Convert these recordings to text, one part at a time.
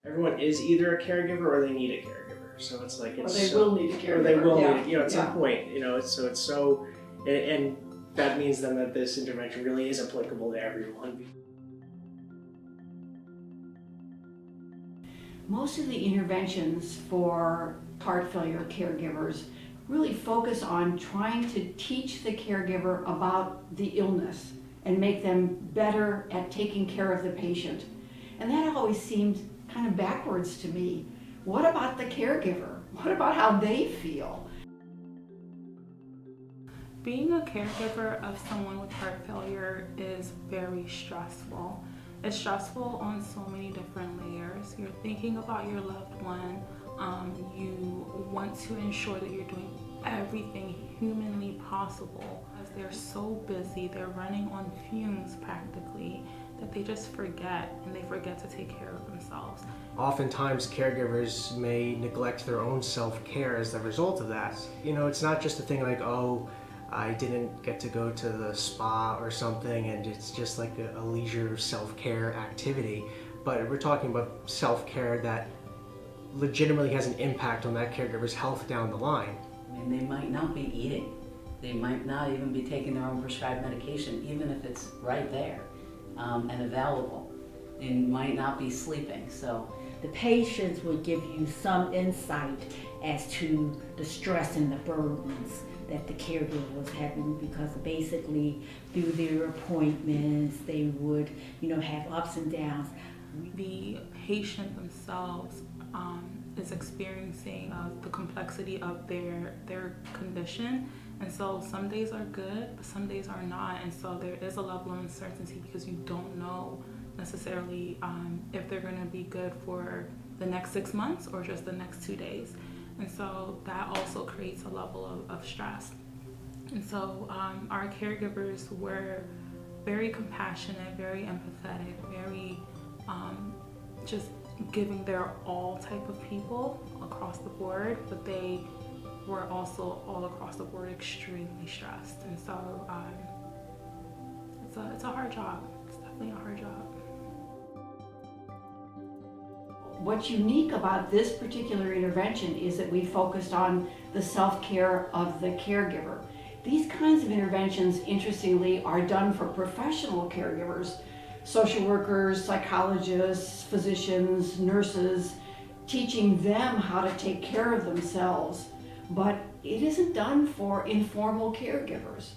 Everyone is either a caregiver or they need a caregiver. So it's like will need a caregiver. Or they will yeah. need it, at some point, it's so, and that means then that this intervention really is applicable to everyone. Most of the interventions for heart failure caregivers really focus on trying to teach the caregiver about the illness and make them better at taking care of the patient. And that always seemed kind of backwards to me. What about the caregiver? What about how they feel? Being a caregiver of someone with heart failure is very stressful. It's stressful on so many different layers. You're thinking about your loved one. You want to ensure that you're doing everything humanly possible. As they're so busy, they're running on fumes practically, that they just forget, and they forget to take care of themselves. Oftentimes caregivers may neglect their own self-care as a result of that. It's not just a thing like, oh, I didn't get to go to the spa or something and it's just like a leisure self-care activity, but we're talking about self-care that legitimately has an impact on that caregiver's health down the line. I mean, they might not be eating. They might not even be taking their own prescribed medication, even if it's right there and available. They might not be sleeping, so. The patients will give you some insight as to the stress and the burdens that the caregiver was having, because basically through their appointments they would have ups and downs. The patient themselves is experiencing the complexity of their condition, and so some days are good but some days are not, and so there is a level of uncertainty because you don't know necessarily if they're going to be good for the next 6 months or just the next 2 days. And so that also creates a level of stress. And so our caregivers were very compassionate, very empathetic, very just giving their all type of people across the board, but they were also all across the board extremely stressed. And so it's a hard job. It's definitely a hard job. What's unique about this particular intervention is that we focused on the self-care of the caregiver. These kinds of interventions, interestingly, are done for professional caregivers, social workers, psychologists, physicians, nurses, teaching them how to take care of themselves. But it isn't done for informal caregivers.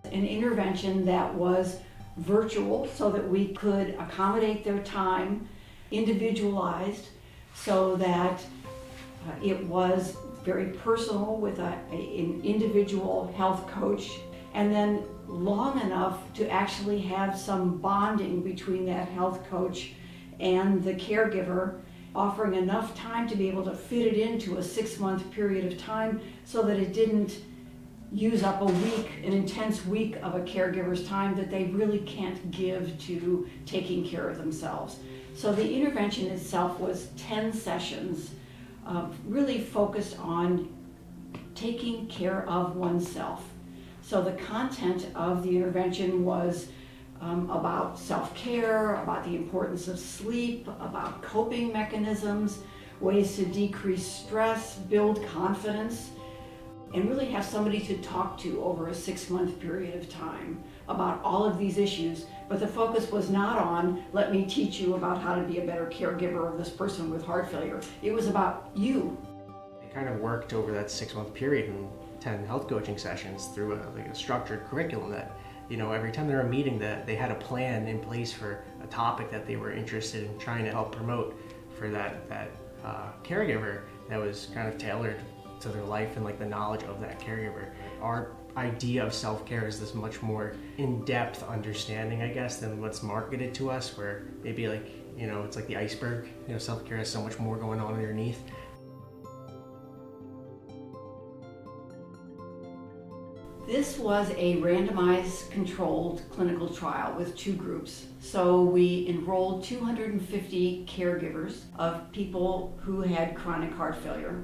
An intervention that was virtual so that we could accommodate their time, individualized, so that it was very personal with an individual health coach, and then long enough to actually have some bonding between that health coach and the caregiver, offering enough time to be able to fit it into a 6-month period of time so that it didn't use up an intense week of a caregiver's time that they really can't give to taking care of themselves. So the intervention itself was 10 sessions, really focused on taking care of oneself. So the content of the intervention was about self-care, about the importance of sleep, about coping mechanisms, ways to decrease stress, build confidence, and really have somebody to talk to over a 6-month period of time about all of these issues. But the focus was not on, let me teach you about how to be a better caregiver of this person with heart failure. It was about you. It kind of worked over that 6-month period in 10 health coaching sessions through a structured curriculum that, every time they were meeting, that they had a plan in place for a topic that they were interested in trying to help promote for that caregiver that was kind of tailored to their life and the knowledge of that caregiver. Our idea of self-care is this much more in-depth understanding, I guess, than what's marketed to us, where maybe it's like the iceberg. Self-care has so much more going on underneath. This was a randomized controlled clinical trial with 2 groups. So we enrolled 250 caregivers of people who had chronic heart failure,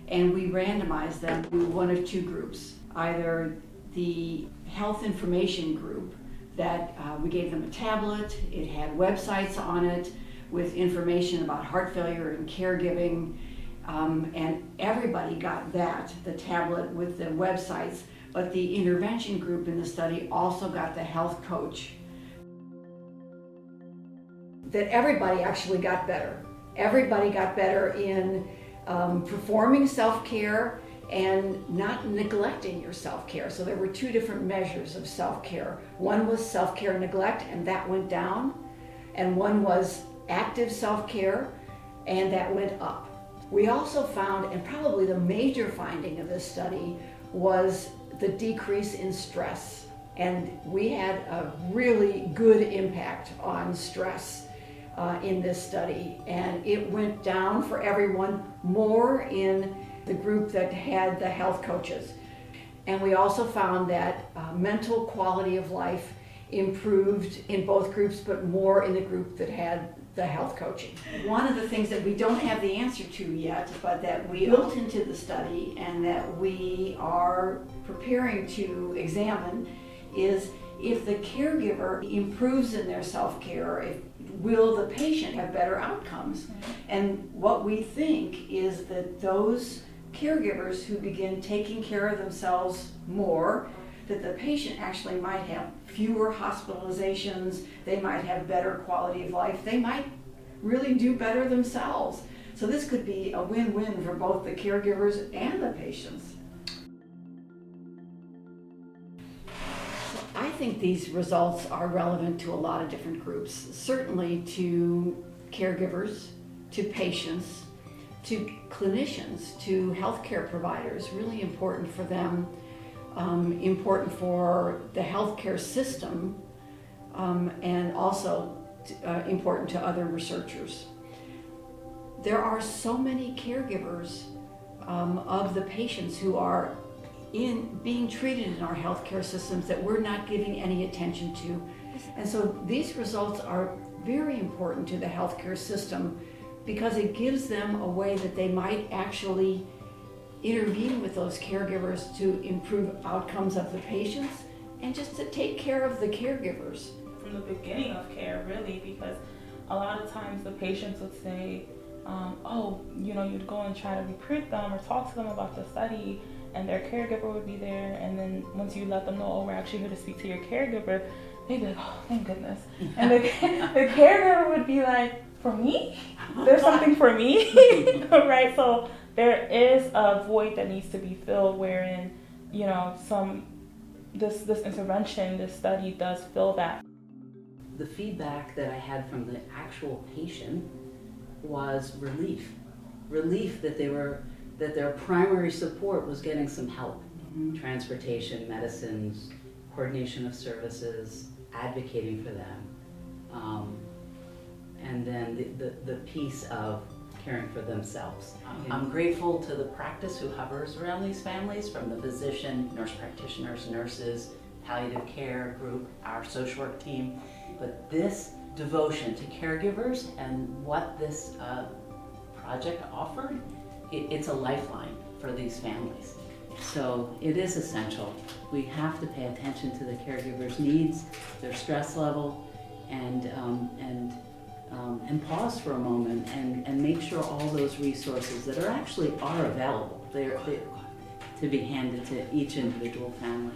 and we randomized them to one of 2 groups. Either the health information group that we gave them a tablet, it had websites on it, with information about heart failure and caregiving, and everybody got that, the tablet with the websites, but the intervention group in the study also got the health coach. That everybody actually got better. Everybody got better in performing self-care and not neglecting your self-care. So there were two different measures of self-care. One was self-care neglect, and that went down. And one was active self-care, and that went up. We also found, and probably the major finding of this study, was the decrease in stress. And we had a really good impact on stress in this study. And it went down for everyone, more in the group that had the health coaches. And we also found that mental quality of life improved in both groups, but more in the group that had the health coaching. One of the things that we don't have the answer to yet, but that we built into the study and that we are preparing to examine, is if the caregiver improves in their self-care, will the patient have better outcomes? And what we think is that those caregivers who begin taking care of themselves more, that the patient actually might have fewer hospitalizations, they might have better quality of life, they might really do better themselves. So this could be a win-win for both the caregivers and the patients. So I think these results are relevant to a lot of different groups, certainly to caregivers, to patients, to clinicians, to healthcare providers, really important for them. Important for the healthcare system, and also important to other researchers. There are so many caregivers of the patients who are being treated in our healthcare systems that we're not giving any attention to. And so these results are very important to the healthcare system because it gives them a way that they might actually intervene with those caregivers to improve outcomes of the patients and just to take care of the caregivers. From the beginning of care, really, because a lot of times the patients would say, you'd go and try to recruit them or talk to them about the study, and their caregiver would be there, and then once you let them know, we're actually here to speak to your caregiver, they'd be like, oh, thank goodness. And the caregiver would be like, for me? There's something for me? Right? So there is a void that needs to be filled wherein, this intervention, this study does fill that. The feedback that I had from the actual patient was relief. Relief that their primary support was getting some help. Mm-hmm. Transportation, medicines, coordination of services, advocating for them. And then the piece of caring for themselves. I'm grateful to the practice who hovers around these families, from the physician, nurse practitioners, nurses, palliative care group, our social work team. But this devotion to caregivers and what this project offered, it's a lifeline for these families. So it is essential. We have to pay attention to the caregivers' needs, their stress level, and pause for a moment and make sure all those resources that are available, they're to be handed to each individual family.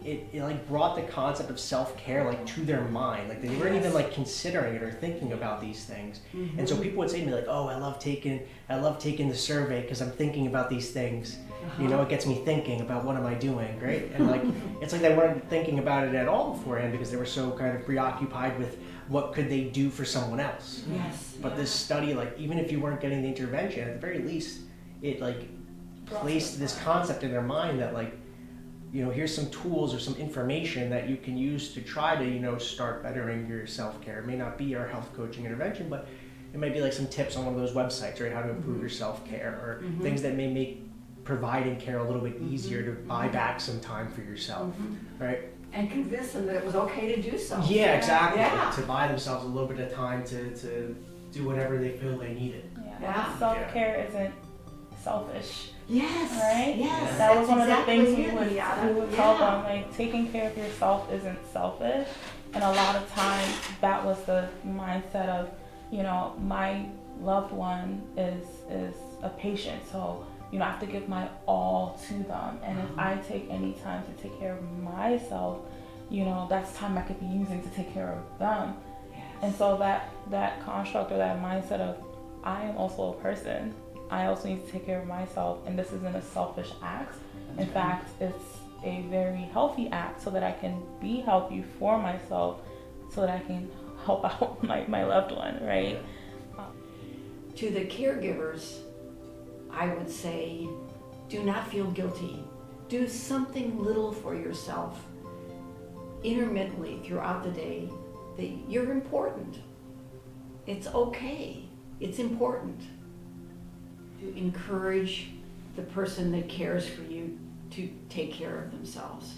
It like brought the concept of self-care like to their mind. Like they weren't even like considering it or thinking about these things. Mm-hmm. And so people would say to me like, oh, I love taking the survey because I'm thinking about these things. Uh-huh. It gets me thinking about what am I doing, right? And like it's like they weren't thinking about it at all beforehand because they were so kind of preoccupied with what could they do for someone else. Yes. But this study, like even if you weren't getting the intervention, at the very least, it like placed this concept in their mind that like, here's some tools or some information that you can use to try to, start bettering your self-care. It may not be our health coaching intervention, but it might be like some tips on one of those websites, right? How to improve your self-care or things that may make providing care a little bit easier to buy back some time for yourself, right? And convince them that it was okay to do so. Yeah, exactly. Yeah. To buy themselves a little bit of time to do whatever they feel they need it. Yeah. Self-care isn't selfish. Yes. Right? Yes. That was one of the things we would tell them, like taking care of yourself isn't selfish. And a lot of times that was the mindset of you know, my loved one is a patient, so you know, I have to give my all to them. And if I take any time to take care of myself, you know, that's time I could be using to take care of them. Yes. And so that construct or that mindset of I am also a person. I also need to take care of myself, and this isn't a selfish act. In fact, it's a very healthy act so that I can be healthy for myself, so that I can help out my loved one, right? To the caregivers, I would say, do not feel guilty. Do something little for yourself intermittently throughout the day. That you're important. It's okay. It's important to encourage the person that cares for you to take care of themselves.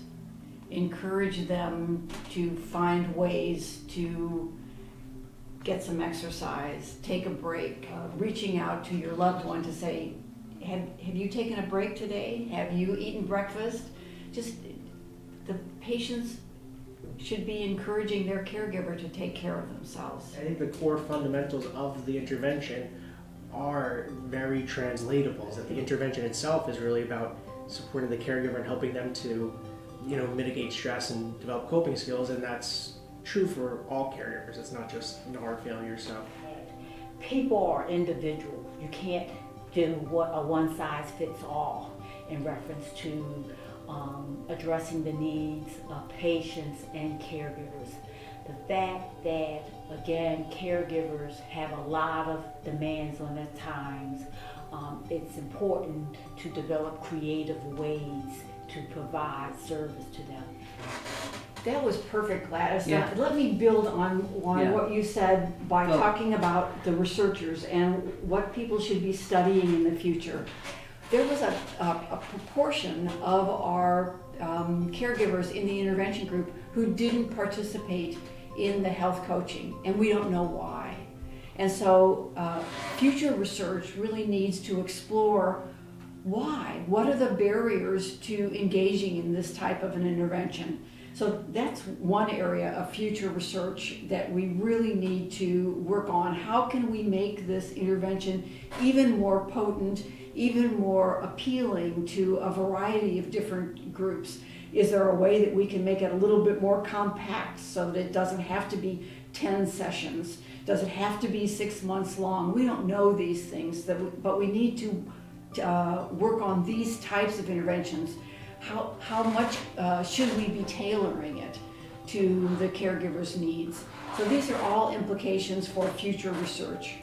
Encourage them to find ways to get some exercise, take a break, reaching out to your loved one to say, have you taken a break today? Have you eaten breakfast? Just the patients should be encouraging their caregiver to take care of themselves. I think the core fundamentals of the intervention are very translatable. That the intervention itself is really about supporting the caregiver and helping them to, you know, mitigate stress and develop coping skills, and that's true for all caregivers. It's not just, you know, heart failure. So People are individual. You can't do what a one size fits all in reference to addressing the needs of patients and caregivers. The fact that, again, caregivers have a lot of demands on their times, it's important to develop creative ways to provide service to them. That was perfect, Gladys. Yeah. Let me build on Yeah. what you said by Go. talking about the researchers and what people should be studying in the future. There was a proportion of our caregivers in the intervention group who didn't participate in the health coaching, and we don't know why. And so future research really needs to explore why. What are the barriers to engaging in this type of an intervention? So that's one area of future research that we really need to work on. How can we make this intervention even more potent, even more appealing to a variety of different groups? Is there a way that we can make it a little bit more compact so that it doesn't have to be 10 sessions? Does it have to be 6 months long? We don't know these things, but we need to work on these types of interventions. How much should we be tailoring it to the caregiver's needs? So these are all implications for future research.